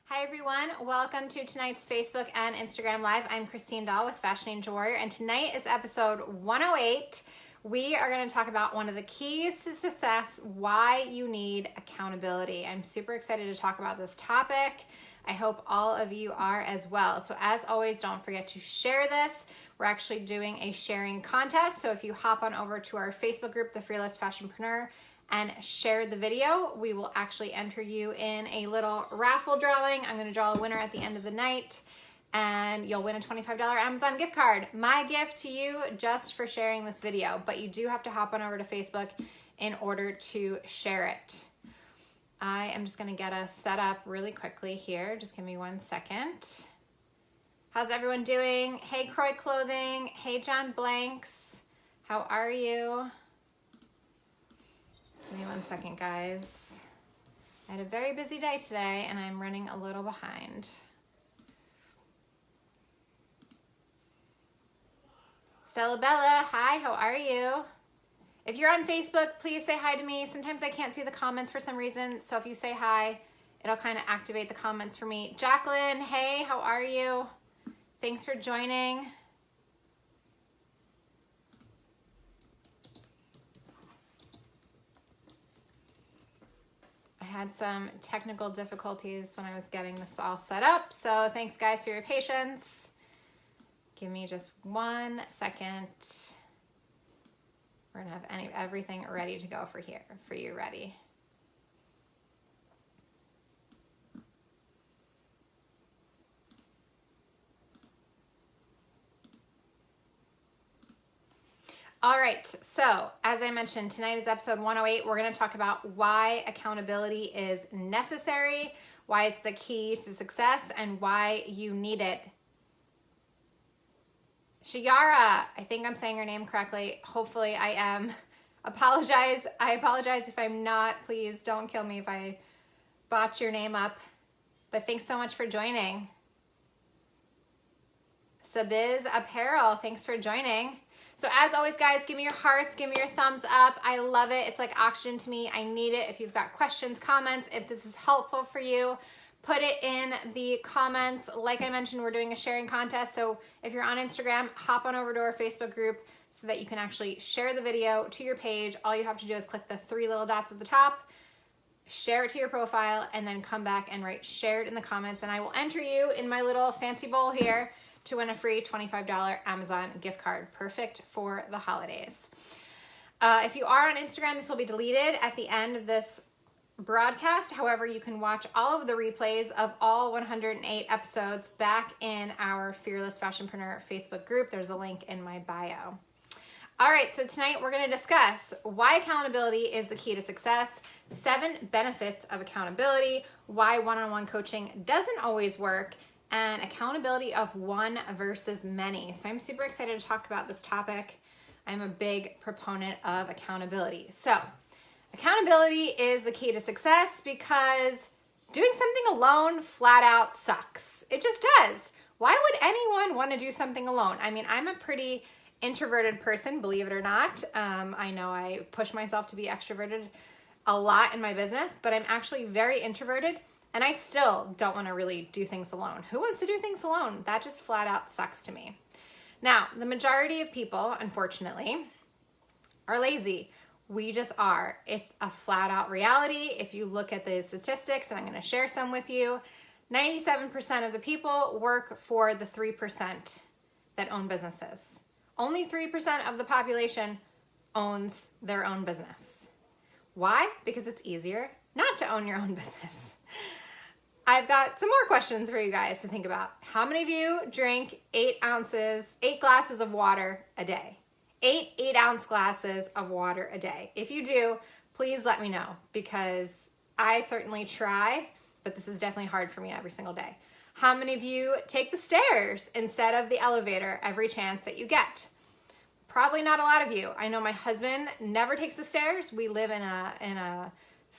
Hi everyone, welcome to tonight's Facebook and Instagram Live. I'm Christine Dahl with Fashion Ninja Warrior, and tonight is episode 108. We are going to talk about one of the keys to success, why you need accountability. I'm super excited to talk about this topic. I hope all of you are as well. So as always, don't forget to share this. We're actually doing a sharing contest. So if you hop on over to our Facebook group, The Fearless Fashionpreneur, and share the video, we will actually enter you in a little raffle drawing. I'm going to draw a winner at the end of the night, and you'll win a $25 Amazon gift card. My gift to you just for sharing this video, but you do have to hop on over to Facebook in order to share it. I am just going to get us set up really quickly here. Just give me 1 second. How's everyone doing? Hey, Croy Clothing. Hey, John Blanks. How are you? Give me 1 second, guys. I had a very busy day today, and I'm running a little behind. Stella Bella, hi, how are you? If you're on Facebook, please say hi to me. Sometimes I can't see the comments for some reason, so if you say hi, it'll kind of activate the comments for me. Jacqueline, hey, how are you? Thanks for joining. I had some technical difficulties when I was getting this all set up, so thanks guys for your patience. Give me just 1 second. We're gonna have everything ready to go for you ready. All right, so as I mentioned, tonight is episode 108. We're going to talk about why accountability is necessary, why it's the key to success, and why you need it. Shiara, I think I'm saying your name correctly. Hopefully I am. I apologize if I'm not. Please don't kill me if I botch your name up. But thanks so much for joining. Sabiz Apparel, thanks for joining. So as always, guys, give me your hearts, give me your thumbs up. I love it. It's like oxygen to me. I need it. If you've got questions, comments, if this is helpful for you, put it in the comments. Like I mentioned, we're doing a sharing contest. So if you're on Instagram, hop on over to our Facebook group so that you can actually share the video to your page. All you have to do is click the 3 little dots at the top, share it to your profile, and then come back and write shared in the comments. And I will enter you in my little fancy bowl here to win a free $25 Amazon gift card. Perfect for the holidays. If you are on Instagram, this will be deleted at the end of this broadcast. However, you can watch all of the replays of all 108 episodes back in our Fearless Fashionpreneur Facebook group. There's a link in my bio. All right, so tonight we're going to discuss why accountability is the key to success, 7 benefits of accountability, why one-on-one coaching doesn't always work, and accountability of one versus many. So I'm super excited to talk about this topic. I'm a big proponent of accountability. So accountability is the key to success because doing something alone flat out sucks. It just does. Why would anyone want to do something alone? I mean, I'm a pretty introverted person, believe it or not. I know I push myself to be extroverted a lot in my business, but I'm actually very introverted. And I still don't want to really do things alone. Who wants to do things alone? That just flat out sucks to me. Now, the majority of people, unfortunately, are lazy. We just are. It's a flat out reality. If you look at the statistics, and I'm going to share some with you, 97% of the people work for the 3% that own businesses. Only 3% of the population owns their own business. Why? Because it's easier not to own your own business. I've got some more questions for you guys to think about. How many of you drink 8 glasses of water a day? 8-ounce glasses of water a day. If you do, please let me know because I certainly try, but this is definitely hard for me every single day. How many of you take the stairs instead of the elevator every chance that you get? Probably not a lot of you. I know my husband never takes the stairs. We live in a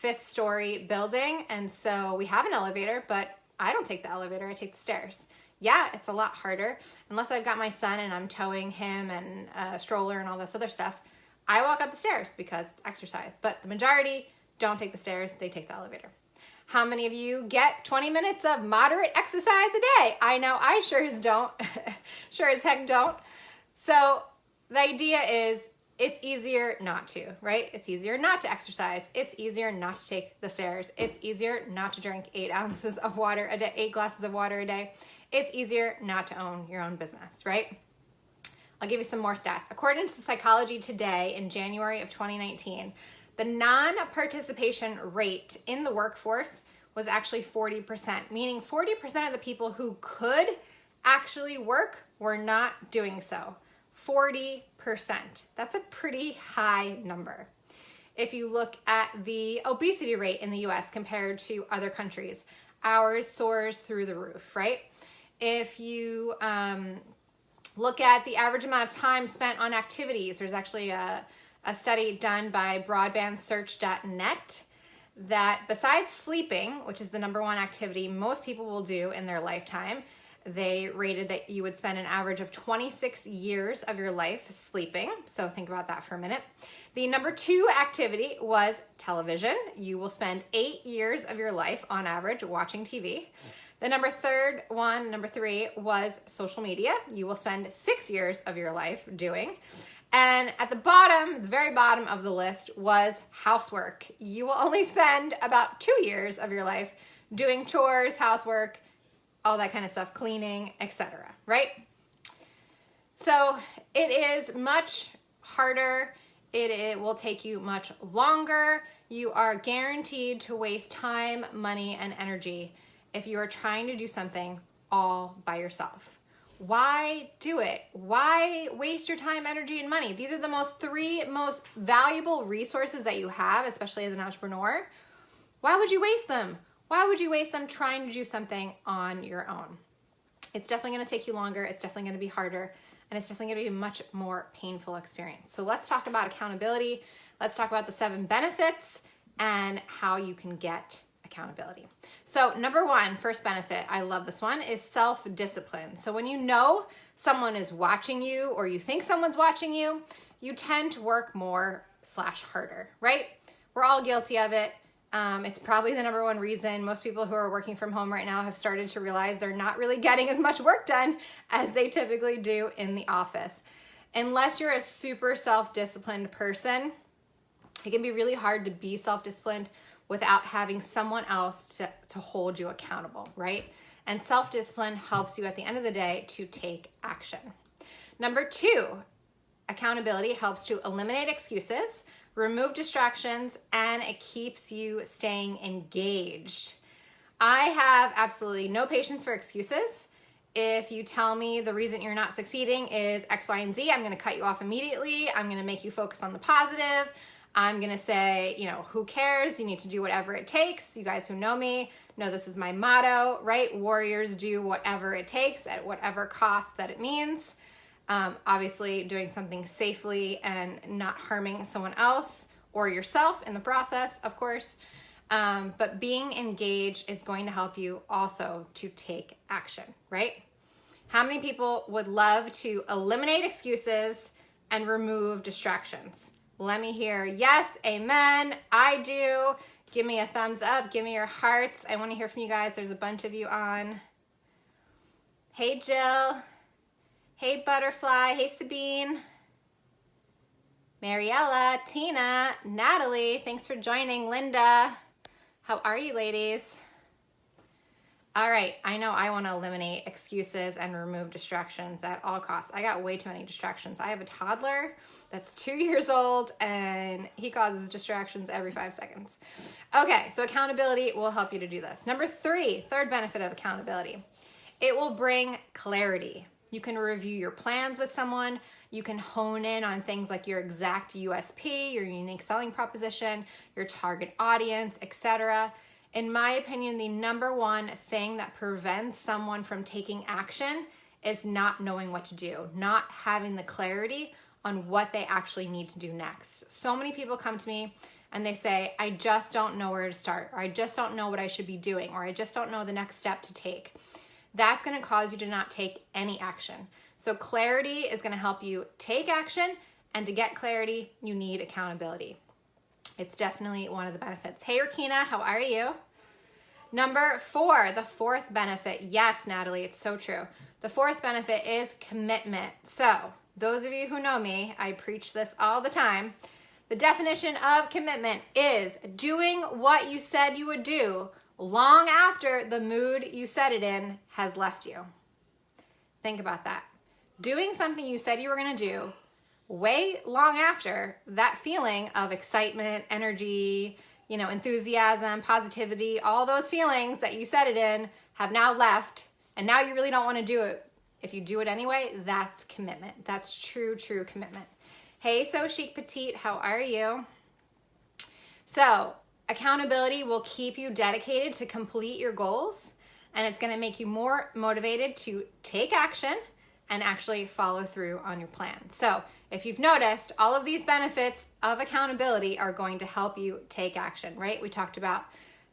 5th story building, and so we have an elevator, but I don't take the elevator, I take the stairs. Yeah, it's a lot harder. Unless I've got my son and I'm towing him and a stroller and all this other stuff, I walk up the stairs because it's exercise. But the majority don't take the stairs, they take the elevator. How many of you get 20 minutes of moderate exercise a day? I know I sure as don't. Sure as heck don't. So the idea is it's easier not to, right? It's easier not to exercise. It's easier not to take the stairs. It's easier not to drink 8 ounces of water a day, 8 glasses of water a day. It's easier not to own your own business, right? I'll give you some more stats. According to Psychology Today in January of 2019, the non-participation rate in the workforce was actually 40%, meaning 40% of the people who could actually work were not doing so. 40%. That's a pretty high number. If you look at the obesity rate in the US compared to other countries, ours soars through the roof, right? If you look at the average amount of time spent on activities, there's actually a study done by broadbandsearch.net that besides sleeping, which is the #1 activity most people will do in their lifetime, they rated that you would spend an average of 26 years of your life sleeping. So think about that for a minute. The #2 activity was television. You will spend 8 years of your life on average watching TV. The number 3 was social media. You will spend 6 years of your life doing. And at the bottom, the very bottom of the list was housework. You will only spend about 2 years of your life doing chores, housework, all that kind of stuff, cleaning, etc., right? So it is much harder. It will take you much longer. You are guaranteed to waste time, money, and energy if you are trying to do something all by yourself. Why do it? Why waste your time, energy, and money? These are the 3 most valuable resources that you have, especially as an entrepreneur. Why would you waste them? Why would you waste them trying to do something on your own? It's definitely going to take you longer. It's definitely going to be harder. And it's definitely going to be a much more painful experience. So let's talk about accountability. Let's talk about the 7 benefits and how you can get accountability. So #1, first benefit, I love this one, is self-discipline. So when you know someone is watching you or you think someone's watching you, you tend to work more / harder, right? We're all guilty of it. It's probably the #1 reason most people who are working from home right now have started to realize they're not really getting as much work done as they typically do in the office. Unless you're a super self-disciplined person, it can be really hard to be self-disciplined without having someone else to hold you accountable, right? And self-discipline helps you at the end of the day to take action. #2, accountability helps to eliminate excuses, remove distractions, and it keeps you staying engaged. I have absolutely no patience for excuses. If you tell me the reason you're not succeeding is X, Y, and Z, I'm gonna cut you off immediately. I'm gonna make you focus on the positive. I'm gonna say, who cares? You need to do whatever it takes. You guys who know me know this is my motto, right? Warriors do whatever it takes at whatever cost that it means. Obviously doing something safely and not harming someone else or yourself in the process, of course. But being engaged is going to help you also to take action, right? How many people would love to eliminate excuses and remove distractions? Let me hear yes, amen, I do. Give me a thumbs up, give me your hearts. I want to hear from you guys. There's a bunch of you on. Hey, Jill. Hey, Butterfly. Hey, Sabine. Mariella, Tina, Natalie. Thanks for joining. Linda. How are you, ladies? All right, I know I want to eliminate excuses and remove distractions at all costs. I got way too many distractions. I have a toddler that's 2 years old and he causes distractions every 5 seconds. Okay, so accountability will help you to do this. #3, third benefit of accountability. It will bring clarity. You can review your plans with someone. You can hone in on things like your exact USP, your unique selling proposition, your target audience, etc. In my opinion, the #1 thing that prevents someone from taking action is not knowing what to do, not having the clarity on what they actually need to do next. So many people come to me and they say, I just don't know where to start, or I just don't know what I should be doing, or I just don't know the next step to take. That's going to cause you to not take any action. So clarity is going to help you take action, and to get clarity, you need accountability. It's definitely one of the benefits. Hey, Rakina, how are you? Number 4, the fourth benefit. Yes, Natalie, it's so true. The fourth benefit is commitment. So those of you who know me, I preach this all the time. The definition of commitment is doing what you said you would do long after the mood you said it in has left you. Think about that. Doing something you said you were going to do way long after that feeling of excitement, energy, enthusiasm, positivity, all those feelings that you said it in have now left, and now you really don't want to do it. If you do it anyway, that's commitment. That's true commitment. Hey, So Chic Petite, how are you? So, accountability will keep you dedicated to complete your goals, and it's going to make you more motivated to take action and actually follow through on your plan. So if you've noticed, all of these benefits of accountability are going to help you take action, right? We talked about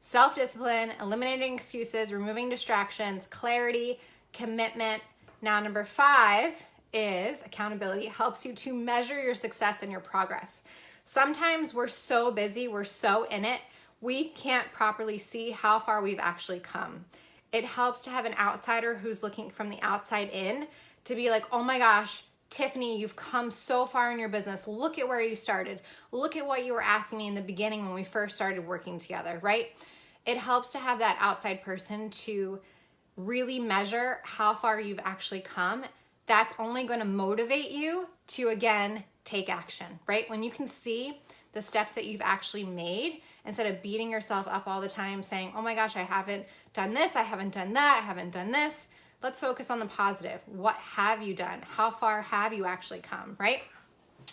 self-discipline, eliminating excuses, removing distractions, clarity, commitment. Now, number 5 is accountability. It helps you to measure your success and your progress. Sometimes we're so busy, we're so in it, we can't properly see how far we've actually come. It helps to have an outsider who's looking from the outside in to be like, oh my gosh, Tiffany, you've come so far in your business. Look at where you started. Look at what you were asking me in the beginning when we first started working together, right? It helps to have that outside person to really measure how far you've actually come. That's only going to motivate you to, again, take action, right? When you can see the steps that you've actually made, instead of beating yourself up all the time saying, oh my gosh, I haven't done this, I haven't done that, I haven't done this. Let's focus on the positive. What have you done? How far have you actually come, right?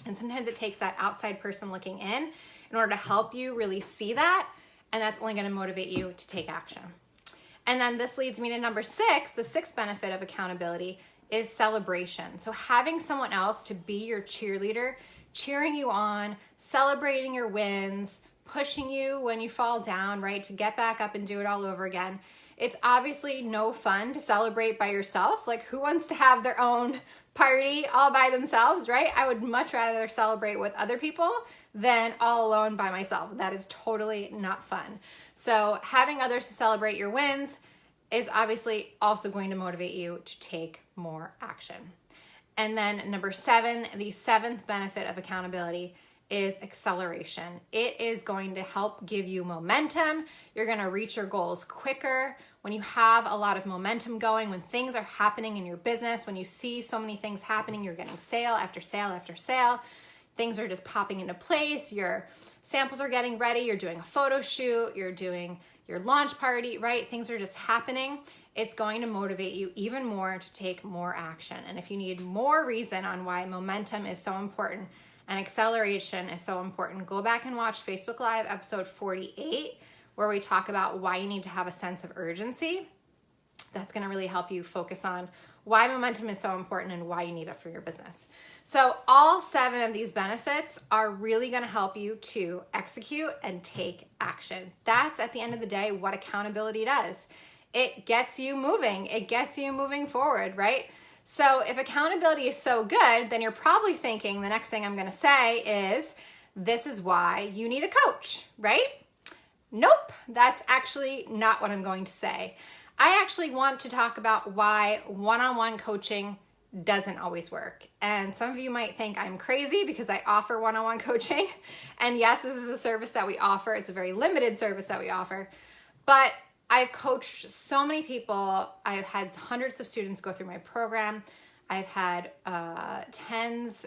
And sometimes it takes that outside person looking in order to help you really see that, and that's only going to motivate you to take action. And then this leads me to number 6, the 6th benefit of accountability is celebration. So having someone else to be your cheerleader, cheering you on, celebrating your wins, pushing you when you fall down, right? To get back up and do it all over again. It's obviously no fun to celebrate by yourself. Like, who wants to have their own party all by themselves, right? I would much rather celebrate with other people than all alone by myself. That is totally not fun. So having others to celebrate your wins is obviously also going to motivate you to take more action. And then number 7, the 7th benefit of accountability is acceleration. It is going to help give you momentum. You're going to reach your goals quicker. When you have a lot of momentum going, when things are happening in your business, when you see so many things happening, you're getting sale after sale after sale, things are just popping into place, your samples are getting ready, you're doing a photo shoot, you're doing your launch party, right? Things are just happening. It's going to motivate you even more to take more action. And if you need more reason on why momentum is so important and acceleration is so important, go back and watch Facebook Live episode 48, where we talk about why you need to have a sense of urgency. That's going to really help you focus on why momentum is so important and why you need it for your business. So all 7 of these benefits are really going to help you to execute and take action. That's, at the end of the day, what accountability does. It gets you moving. It gets you moving forward, right? So if accountability is so good, then you're probably thinking the next thing I'm going to say is, this is why you need a coach, right? Nope, that's actually not what I'm going to say. I actually want to talk about why one-on-one coaching doesn't always work. And some of you might think I'm crazy because I offer one-on-one coaching. And yes, this is a service that we offer. It's a very limited service that we offer. But I've coached so many people. I've had hundreds of students go through my program. I've had tens,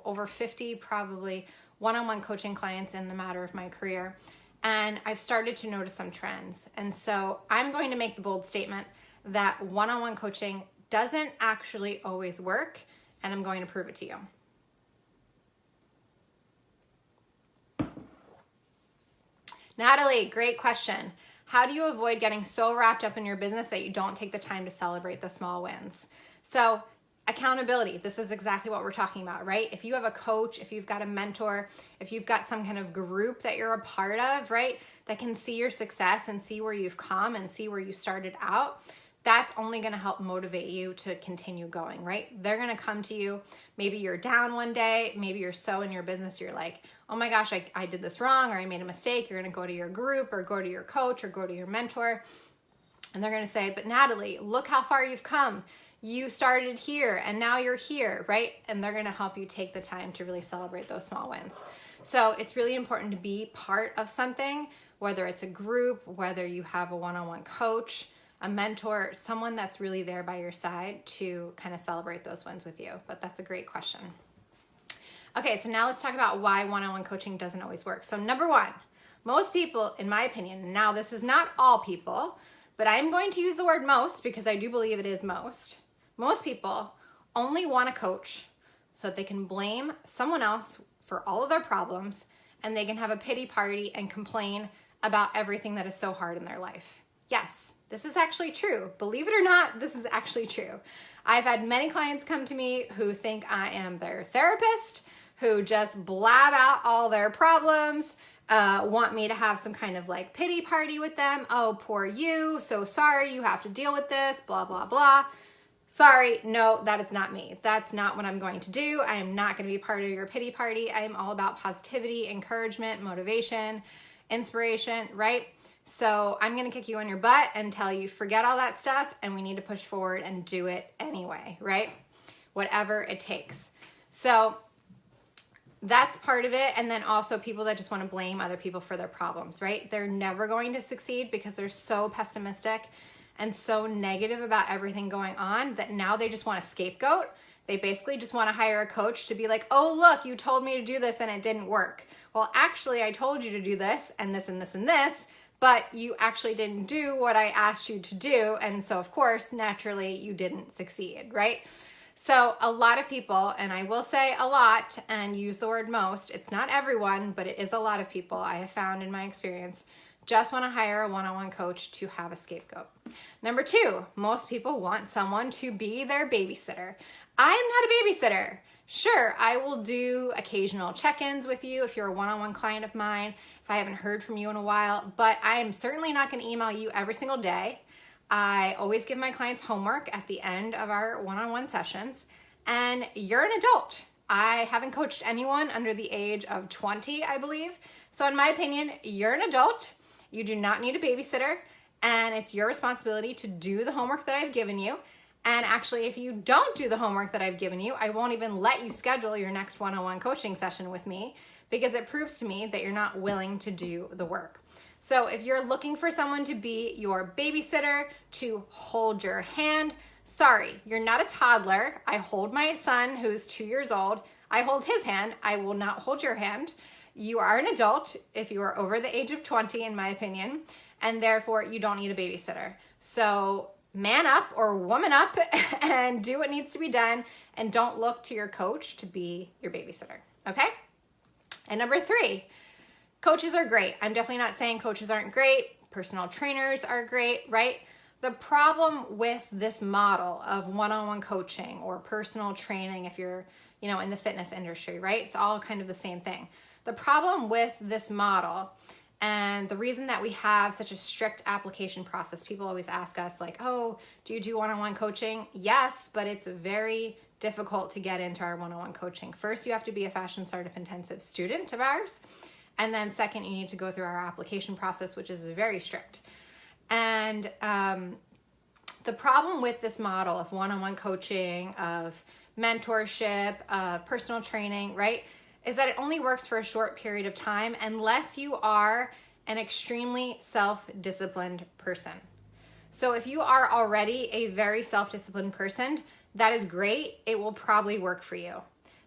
over 50 probably one-on-one coaching clients in the matter of my career. And I've started to notice some trends. And so I'm going to make the bold statement that one-on-one coaching doesn't actually always work, and I'm going to prove it to you. Natalie, great question. How do you avoid getting so wrapped up in your business that you don't take the time to celebrate the small wins? So accountability, this is exactly what we're talking about, right? If you have a coach, if you've got a mentor, if you've got some kind of group that you're a part of, right, that can see your success and see where you've come and see where you started out, that's only going to help motivate you to continue going, right? They're going to come to you. Maybe you're down one day. Maybe you're so in your business, you're like, oh my gosh, I did this wrong, or I made a mistake. You're going to go to your group or go to your coach or go to your mentor. And they're going to say, but Natalie, look how far you've come. You started here and now you're here, right? And they're going to help you take the time to really celebrate those small wins. So it's really important to be part of something, whether it's a group, whether you have a one-on-one coach, a mentor, someone that's really there by your side to kind of celebrate those wins with you. But that's a great question. Okay, so now let's talk about why one-on-one coaching doesn't always work. So number one, most people, in my opinion, now this is not all people, but I'm going to use the word most because I do believe it is most. Most people only want a coach so that they can blame someone else for all of their problems, and they can have a pity party and complain about everything that is so hard in their life. Yes, this is actually true. Believe it or not, this is actually true. I've had many clients come to me who think I am their therapist, who just blab out all their problems, want me to have some kind of like pity party with them. Oh, poor you, so sorry you have to deal with this, blah, blah, blah. Sorry, no, that is not me. That's not what I'm going to do. I am not going to be part of your pity party. I am all about positivity, encouragement, motivation, inspiration, right? So I'm going to kick you on your butt and tell you, forget all that stuff, and we need to push forward and do it anyway, right? Whatever it takes. So that's part of it. And then also people that just want to blame other people for their problems, right? They're never going to succeed because they're so pessimistic and so negative about everything going on that now they just want a scapegoat. They basically just want to hire a coach to be like, oh, look, you told me to do this and it didn't work. Well, actually, I told you to do this and this and this and this, but you actually didn't do what I asked you to do. And so, of course, naturally, you didn't succeed, right? So a lot of people, and I will say a lot and use the word most, it's not everyone, but it is a lot of people I have found in my experience, just want to hire a one-on-one coach to have a scapegoat. Number two, most people want someone to be their babysitter. I am not a babysitter. Sure, I will do occasional check-ins with you if you're a one-on-one client of mine, if I haven't heard from you in a while, but I am certainly not going to email you every single day. I always give my clients homework at the end of our one-on-one sessions, and you're an adult. I haven't coached anyone under the age of 20, I believe. So in my opinion, you're an adult. You do not need a babysitter, and it's your responsibility to do the homework that I've given you. And actually, if you don't do the homework that I've given you, I won't even let you schedule your next one-on-one coaching session with me because it proves to me that you're not willing to do the work. So if you're looking for someone to be your babysitter, to hold your hand, sorry, you're not a toddler. I hold my son who's 2 years old. I hold his hand. I will not hold your hand. You are an adult if you are over the age of 20, in my opinion, and therefore you don't need a babysitter. So man up or woman up and do what needs to be done, and don't look to your coach to be your babysitter, okay? And number three, coaches are great. I'm definitely not saying coaches aren't great. Personal trainers are great, right? The problem with this model of one-on-one coaching or personal training, if you're, in the fitness industry, right? It's all kind of the same thing. The problem with this model, and the reason that we have such a strict application process, people always ask us like, oh, do you do one-on-one coaching? Yes, but it's very difficult to get into our one-on-one coaching. First, you have to be a Fashion Startup Intensive student of ours. And then second, you need to go through our application process, which is very strict. And the problem with this model of one-on-one coaching, of mentorship, of personal training, right, is that it only works for a short period of time unless you are an extremely self-disciplined person. So if you are already a very self-disciplined person, that is great. It will probably work for you.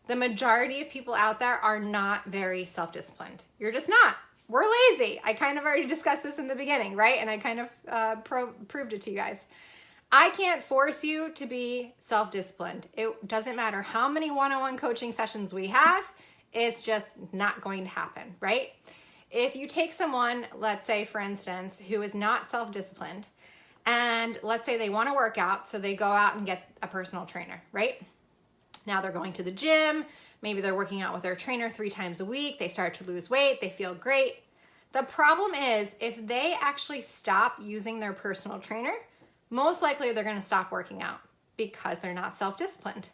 The majority of people out there are not very self-disciplined. You're just not. We're lazy. I kind of already discussed this in the beginning, right? And I kind of proved it to you guys. I can't force you to be self-disciplined. It doesn't matter how many one-on-one coaching sessions we have. It's just not going to happen, right? If you take someone, let's say, for instance, who is not self-disciplined, and let's say they want to work out, so they go out and get a personal trainer, right? Now they're going to the gym, maybe they're working out with their trainer 3 times a week, they start to lose weight, they feel great. The problem is if they actually stop using their personal trainer, most likely they're going to stop working out because they're not self-disciplined.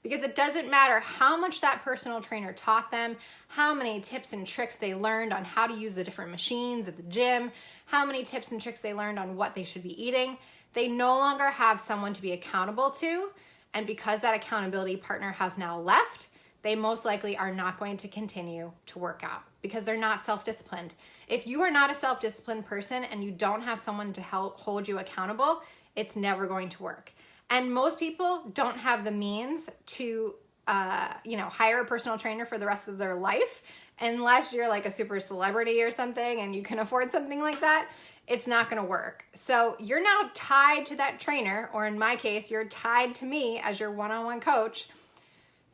Because it doesn't matter how much that personal trainer taught them, how many tips and tricks they learned on how to use the different machines at the gym, how many tips and tricks they learned on what they should be eating. They no longer have someone to be accountable to. And because that accountability partner has now left, they most likely are not going to continue to work out because they're not self-disciplined. If you are not a self-disciplined person and you don't have someone to help hold you accountable, it's never going to work. And most people don't have the means to, hire a personal trainer for the rest of their life, unless you're like a super celebrity or something and you can afford something like that. It's not going to work. So you're now tied to that trainer, or in my case, you're tied to me as your one-on-one coach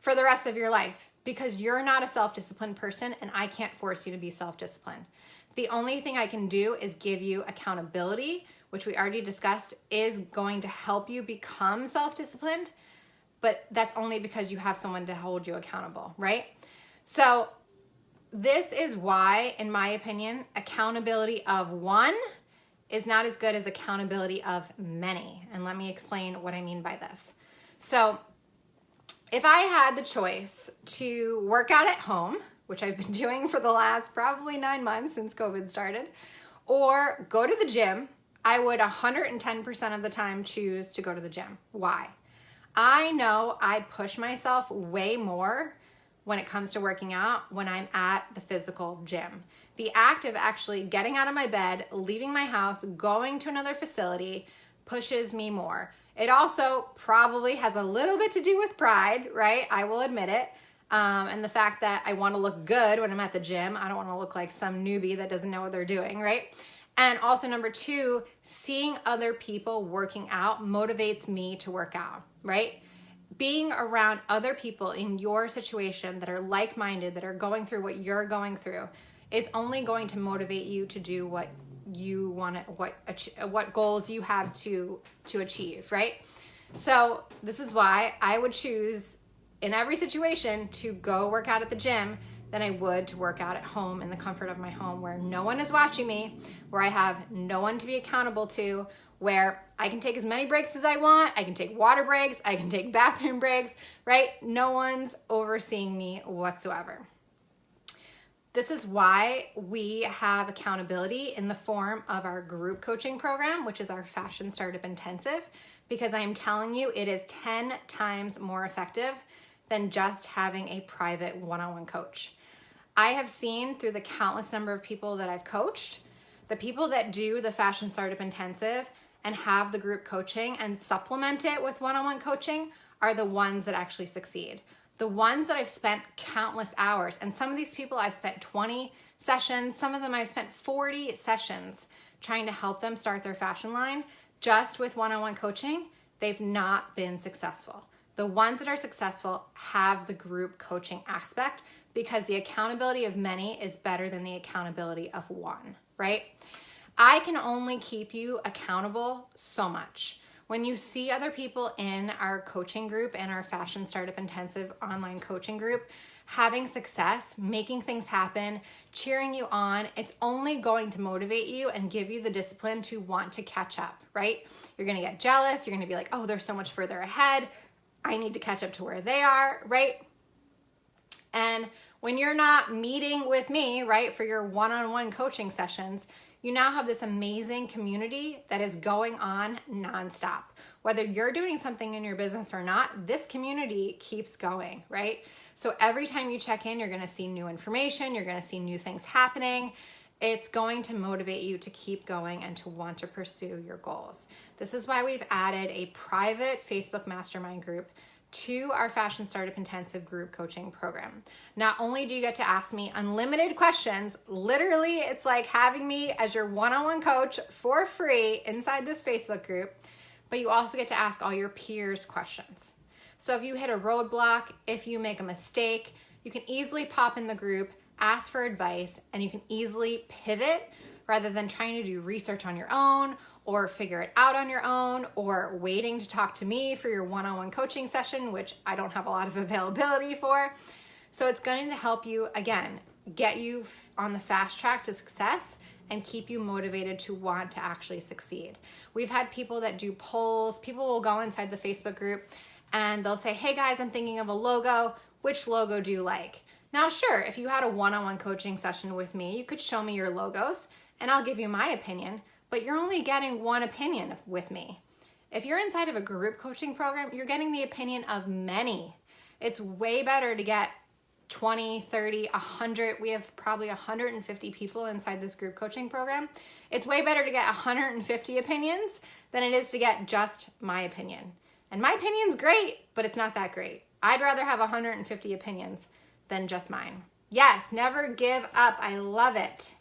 for the rest of your life because you're not a self-disciplined person and I can't force you to be self-disciplined. The only thing I can do is give you accountability, which we already discussed is going to help you become self-disciplined, but that's only because you have someone to hold you accountable, right? So this is why, in my opinion, accountability of one is not as good as accountability of many. And let me explain what I mean by this. So if I had the choice to work out at home, which I've been doing for the last probably 9 months since COVID started, or go to the gym, I would 110% of the time choose to go to the gym. Why? I know I push myself way more when it comes to working out when I'm at the physical gym. The act of actually getting out of my bed, leaving my house, going to another facility pushes me more. It also probably has a little bit to do with pride, right? I will admit it. And the fact that I want to look good when I'm at the gym. I don't want to look like some newbie that doesn't know what they're doing, right? And also number two, seeing other people working out motivates me to work out, right? Being around other people in your situation that are like-minded, that are going through what you're going through, is only going to motivate you to do what you want to, what goals you have to achieve, right? So this is why I would choose in every situation to go work out at the gym than I would to work out at home in the comfort of my home where no one is watching me, where I have no one to be accountable to, where I can take as many breaks as I want, I can take water breaks, I can take bathroom breaks, right? No one's overseeing me whatsoever. This is why we have accountability in the form of our group coaching program, which is our Fashion Startup Intensive, because I am telling you it is 10 times more effective than just having a private one-on-one coach. I have seen through the countless number of people that I've coached, the people that do the Fashion Startup Intensive and have the group coaching and supplement it with one-on-one coaching are the ones that actually succeed. The ones that I've spent countless hours, and some of these people I've spent 20 sessions, some of them I've spent 40 sessions trying to help them start their fashion line just with one-on-one coaching, they've not been successful. The ones that are successful have the group coaching aspect because the accountability of many is better than the accountability of one, right? I can only keep you accountable so much. When you see other people in our coaching group and our Fashion Startup Intensive online coaching group having success, making things happen, cheering you on, it's only going to motivate you and give you the discipline to want to catch up, right? You're gonna get jealous, you're gonna be like, oh, they're so much further ahead, I need to catch up to where they are, right? And when you're not meeting with me, right, for your one-on-one coaching sessions, you now have this amazing community that is going on nonstop. Whether you're doing something in your business or not, this community keeps going, right? So every time you check in, you're gonna see new information, you're gonna see new things happening. It's going to motivate you to keep going and to want to pursue your goals. This is why we've added a private Facebook mastermind group to our Fashion Startup Intensive group coaching program. Not only do you get to ask me unlimited questions, literally it's like having me as your one-on-one coach for free inside this Facebook group, but you also get to ask all your peers questions. So if you hit a roadblock, if you make a mistake, you can easily pop in the group, ask for advice, and you can easily pivot rather than trying to do research on your own or figure it out on your own or waiting to talk to me for your one-on-one coaching session, which I don't have a lot of availability for. So it's going to help you, again, get you on the fast track to success and keep you motivated to want to actually succeed. We've had people that do polls. People will go inside the Facebook group and they'll say, hey guys, I'm thinking of a logo. Which logo do you like? Now, sure, if you had a one-on-one coaching session with me, you could show me your logos and I'll give you my opinion, but you're only getting one opinion with me. If you're inside of a group coaching program, you're getting the opinion of many. It's way better to get 20, 30, 100. We have probably 150 people inside this group coaching program. It's way better to get 150 opinions than it is to get just my opinion. And my opinion's great, but it's not that great. I'd rather have 150 opinions than just mine. Yes, never give up. I love it.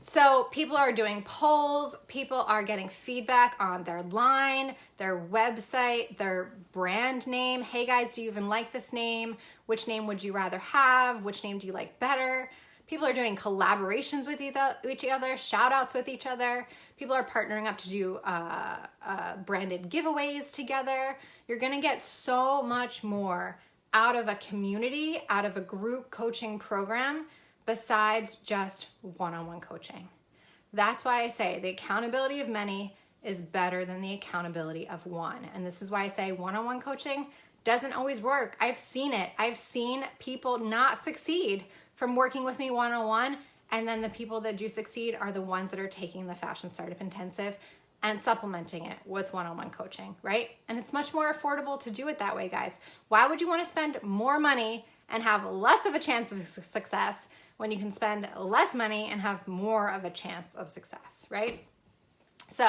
So people are doing polls, people are getting feedback on their line, their website, their brand name. Hey guys, do you even like this name? Which name would you rather have? Which name do you like better? People are doing collaborations with each other, shout outs with each other. People are partnering up to do branded giveaways together. You're gonna get so much more out of a community, out of a group coaching program, besides just one-on-one coaching. That's why I say the accountability of many is better than the accountability of one. And this is why I say one-on-one coaching doesn't always work. I've seen it. I've seen people not succeed from working with me one-on-one, and then the people that do succeed are the ones that are taking the Fashion Startup Intensive and supplementing it with one-on-one coaching, right? And it's much more affordable to do it that way, guys. Why would you want to spend more money and have less of a chance of success when you can spend less money and have more of a chance of success, right? So,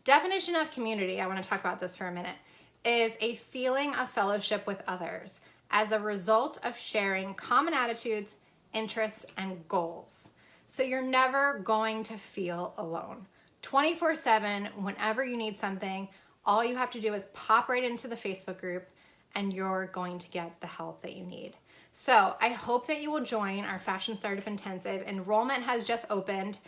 definition of community, I want to talk about this for a minute, is a feeling of fellowship with others as a result of sharing common attitudes, interests, and goals. So you're never going to feel alone. 24/7, whenever you need something, all you have to do is pop right into the Facebook group and you're going to get the help that you need. So I hope that you will join our Fashion Startup Intensive. Enrollment has just opened.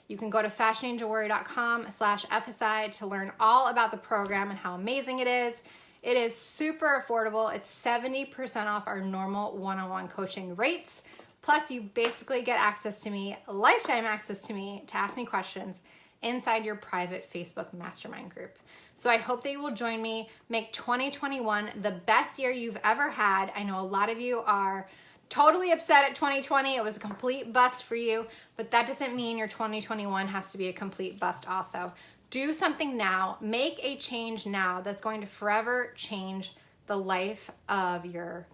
You can go to fashionintowarrior.com/FSI to learn all about the program and how amazing it is. It is super affordable. It's 70% off our normal one-on-one coaching rates. Plus you basically get access to me, lifetime access to me to ask me questions inside your private Facebook mastermind group. So I hope that you will join me, make 2021 the best year you've ever had. I know a lot of you are totally upset at 2020. It was a complete bust for you, but that doesn't mean your 2021 has to be a complete bust also. Do something now, make a change now that's going to forever change the life of your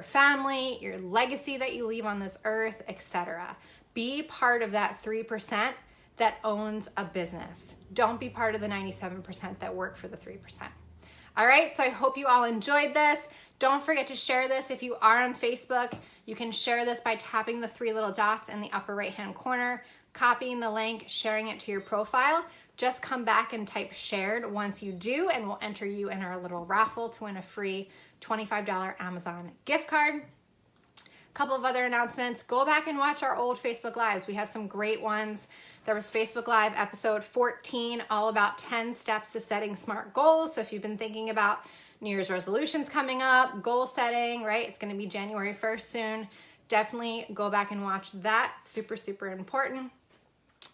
family, your legacy that you leave on this earth, etc. Be part of that 3% that owns a business. Don't be part of the 97% that work for the 3%. All right, so I hope you all enjoyed this. Don't forget to share this. If you are on Facebook, you can share this by tapping the 3 little dots in the upper right-hand corner, copying the link, sharing it to your profile. Just come back and type shared once you do, and we'll enter you in our little raffle to win a free $25 Amazon gift card. Couple of other announcements. Go back and watch our old Facebook Lives. We have some great ones. There was Facebook Live episode 14, all about 10 steps to setting smart goals. So if you've been thinking about New Year's resolutions coming up, goal setting, right? It's going to be January 1st soon. Definitely go back and watch that. Super, super important.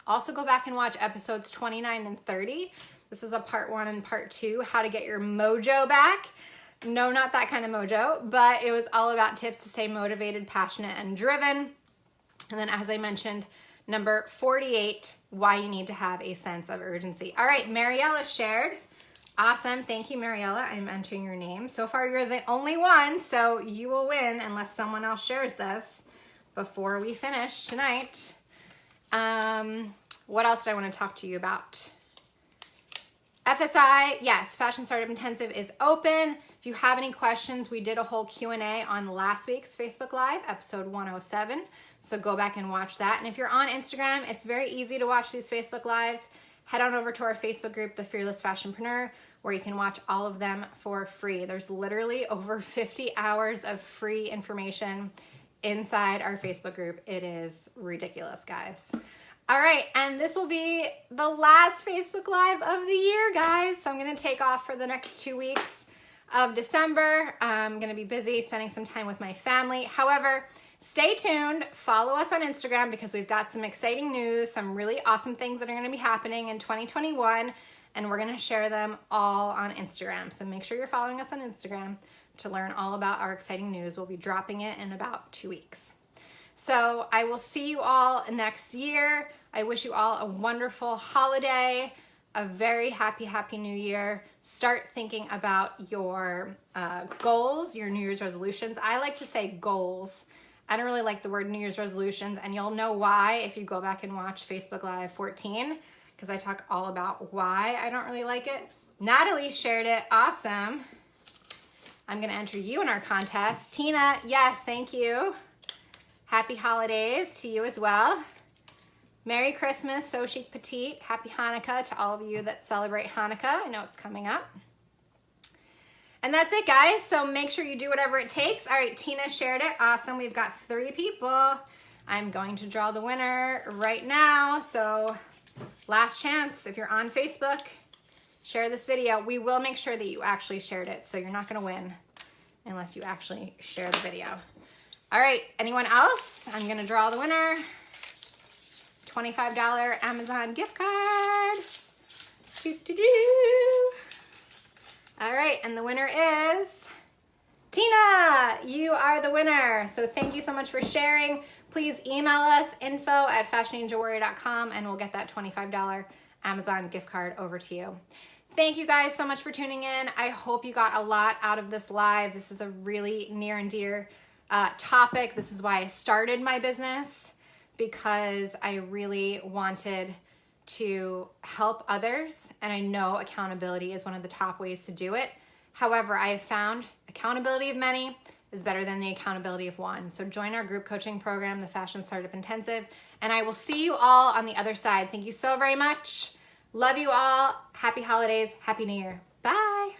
Also go back and watch episodes 29 and 30. This was a part 1 and part 2, how to get your mojo back. No, not that kind of mojo, but it was all about tips to stay motivated, passionate, and driven. And then as I mentioned, number 48, why you need to have a sense of urgency. All right, Mariella shared. Awesome, thank you, Mariella. I'm entering your name. So far, you're the only one, so you will win unless someone else shares this before we finish tonight. What else do I want to talk to you about? FSI, yes, Fashion Startup Intensive is open. If you have any questions, we did a whole Q&A on last week's Facebook Live, episode 107. So go back and watch that. And if you're on Instagram, it's very easy to watch these Facebook Lives. Head on over to our Facebook group, The Fearless Fashionpreneur, where you can watch all of them for free. There's literally over 50 hours of free information inside our Facebook group. It is ridiculous, guys. All right, and this will be the last Facebook Live of the year, guys. So I'm gonna take off for the next 2 weeks of December. I'm gonna be busy spending some time with my family. However, Stay tuned. Follow us on Instagram because we've got some exciting news, some really awesome things that are going to be happening in 2021, and we're going to share them all on Instagram. So make sure you're following us on Instagram to learn all about our exciting news. We'll be dropping it in about 2 weeks. So I will see you all next year. I wish you all a wonderful holiday, a very happy, happy new year. Start thinking about your goals, your New Year's resolutions. I like to say goals. I don't really like the word New Year's resolutions, and you'll know why if you go back and watch Facebook Live 14, because I talk all about why I don't really like it. Natalie shared it. Awesome. I'm going to enter you in our contest. Tina, yes, thank you. Happy holidays to you as well. Merry Christmas, So Chic Petite. Happy Hanukkah to all of you that celebrate Hanukkah. I know it's coming up. And that's it, guys. So make sure you do whatever it takes. All right, Tina shared it. Awesome. We've got 3 people. I'm going to draw the winner right now. So last chance, if you're on Facebook, share this video. We will make sure that you actually shared it. So you're not going to win unless you actually share the video. All right, anyone else? I'm going to draw the winner. $25 Amazon gift card. Doo-doo-doo. All right, and the winner is Tina. You are the winner. So thank you so much for sharing. Please email us info@fashionninjawarrior.com and we'll get that $25 Amazon gift card over to you. Thank you guys so much for tuning in. I hope you got a lot out of this live. This is a really near and dear topic. This is why I started my business, because I really wanted to help others, and I know accountability is one of the top ways to do it. However, I have found accountability of many is better than the accountability of one. So join our group coaching program, the Fashion Startup Intensive, and I will see you all on the other side. Thank you so very much. Love you all. Happy holidays. Happy New Year. Bye.